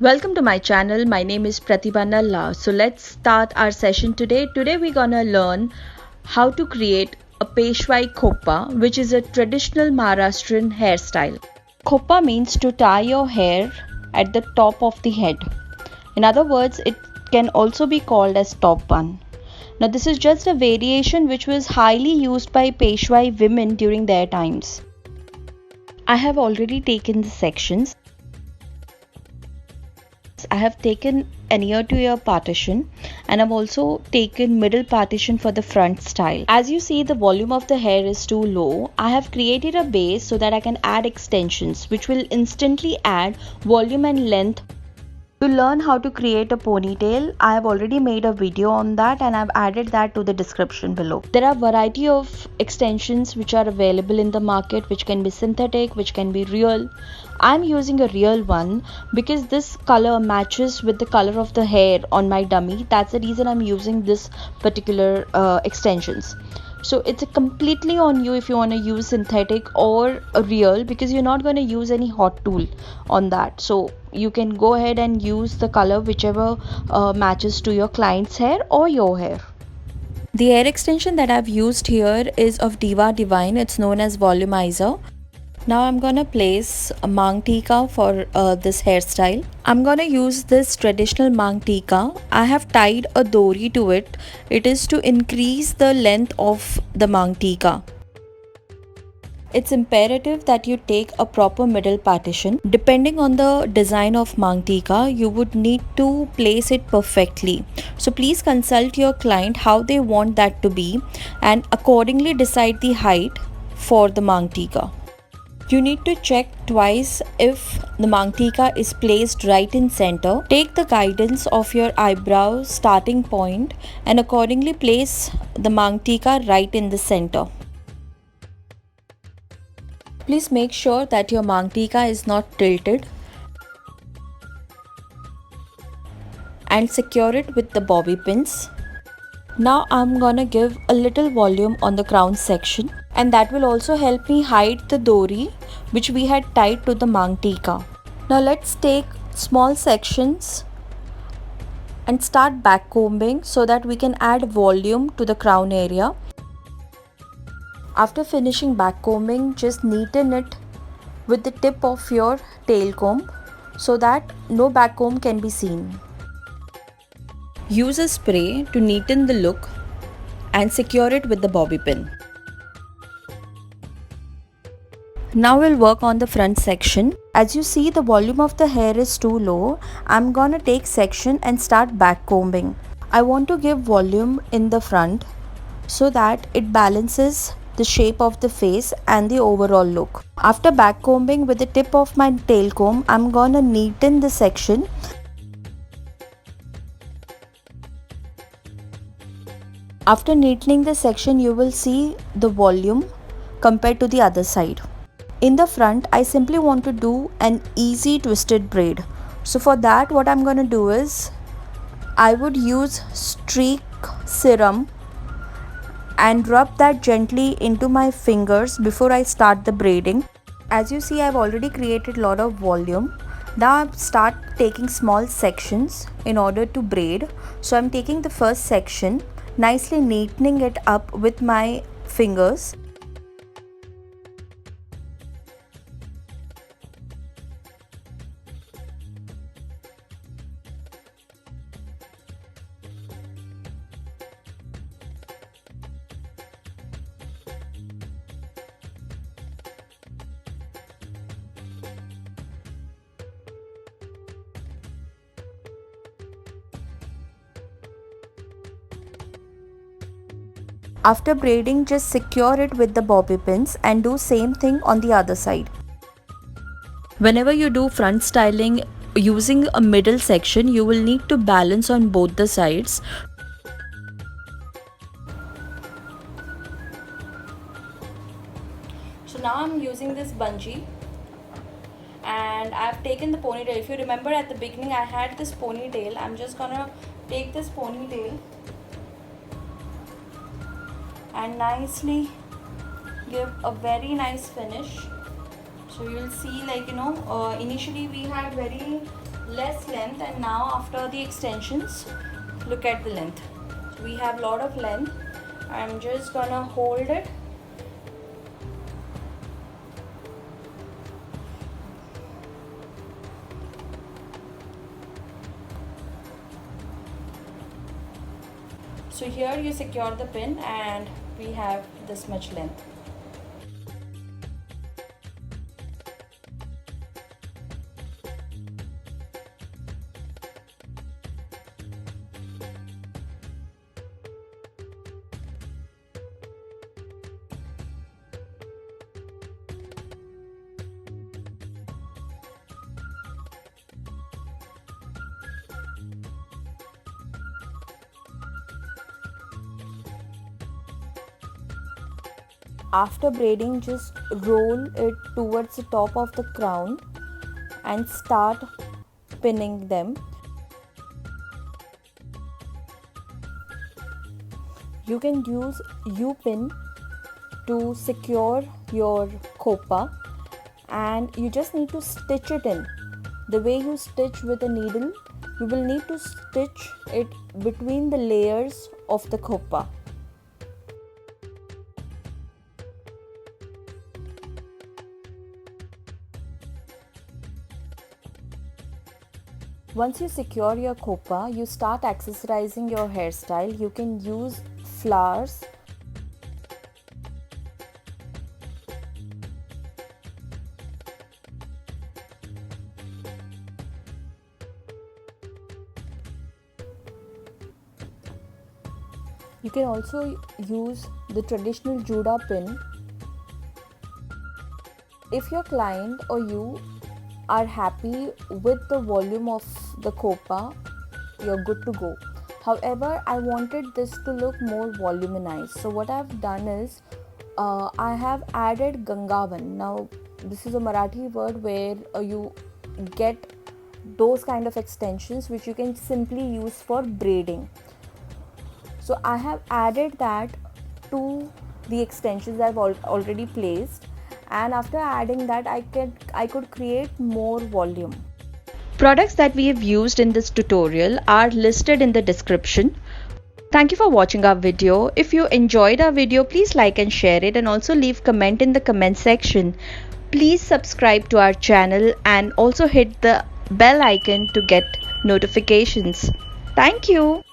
Welcome to my channel. My name is Pratibha Nalla. So let's start our session today. Today we're gonna learn how to create a Peshwai Khoppa, which is a traditional Maharashtrian hairstyle. Khoppa means to tie your hair at the top of the head. In other words, it can also be called as top bun. Now this is just a variation which was highly used by Peshwai women during their times. I have already taken the sections. I have taken an ear to ear partition and I've also taken middle partition for the front style. As you see, the volume of the hair is too low. I have created a base so that I can add extensions which will instantly add volume and length. To learn how to create a ponytail, I have already made a video on that and I've added that to the description below. There are variety of extensions which are available in the market, which can be synthetic, which can be real. I'm using a real one because this color matches with the color of the hair on my dummy. That's the reason I'm using this particular extensions. So it's completely on you if you want to use synthetic or a real, because you're not going to use any hot tool on that. So you can go ahead and use the color whichever matches to your client's hair or your hair. The hair extension that I've used here is of Diva Divine. It's known as Volumizer. Now I'm gonna place a Mang Tika for this hairstyle. I'm gonna use this traditional Mang Tika. I have tied a dori to it. It is to increase the length of the Mang Tika. It's imperative that you take a proper middle partition. Depending on the design of Mang Tika, you would need to place it perfectly. So please consult your client how they want that to be and accordingly decide the height for the Mang Tika. You need to check twice if the Mang Tika is placed right in center. Take the guidance of your eyebrow starting point and accordingly place the Mang Tika right in the center. Please make sure that your Mang Tika is not tilted and secure it with the bobby pins. Now I'm gonna give a little volume on the crown section, and that will also help me hide the dori which we had tied to the Mang Tika. Now let's take small sections and start back combing so that we can add volume to the crown area. After finishing back combing, just neaten it with the tip of your tail comb so that no back comb can be seen. Use a spray to neaten the look and secure it with the bobby pin. Now we'll work on the front section. As you see, the volume of the hair is too low. I'm gonna take section and start back combing. I want to give volume in the front so that it balances the shape of the face and the overall look. After back combing with the tip of my tail comb, I'm gonna neaten the section. After neatening the section, you will see the volume compared to the other side. In the front, I simply want to do an easy twisted braid. So for that, what I'm going to do is, I would use streak serum and rub that gently into my fingers before I start the braiding. As you see, I've already created a lot of volume. Now I start taking small sections in order to braid. So I'm taking the first section, nicely neatening it up with my fingers. After braiding, just secure it with the bobby pins and do same thing on the other side. Whenever you do front styling using a middle section, you will need to balance on both the sides. So now I'm using this bungee and I've taken the ponytail. If you remember at the beginning I had this ponytail. I'm just gonna take this ponytail and nicely give a very nice finish. So you will see, like, initially we had very less length, and now after the extensions, look at the length. We have a lot of length. I'm just gonna hold it. So here you secure the pin and we have this much length. After braiding, just roll it towards the top of the crown and start pinning them. You can use U-pin to secure your khopa, and you just need to stitch it in. The way you stitch with a needle, you will need to stitch it between the layers of the khopa. Once you secure your khopa, you start accessorizing your hairstyle. You can use flowers. You can also use the traditional Juda pin. If your client or you are happy with the volume of the khopa, you're good to go. However, I wanted this to look more voluminized. So what I've done is I have added Gangavan. Now this is a Marathi word where you get those kind of extensions which you can simply use for braiding. So I have added that to the extensions I've already placed, and after adding that I could create more volume. Products that we have used in this tutorial are listed in the description. Thank you for watching our video. If you enjoyed our video, please like and share it, and also leave comment in the comment section. Please subscribe to our channel and also hit the bell icon to get notifications. Thank you.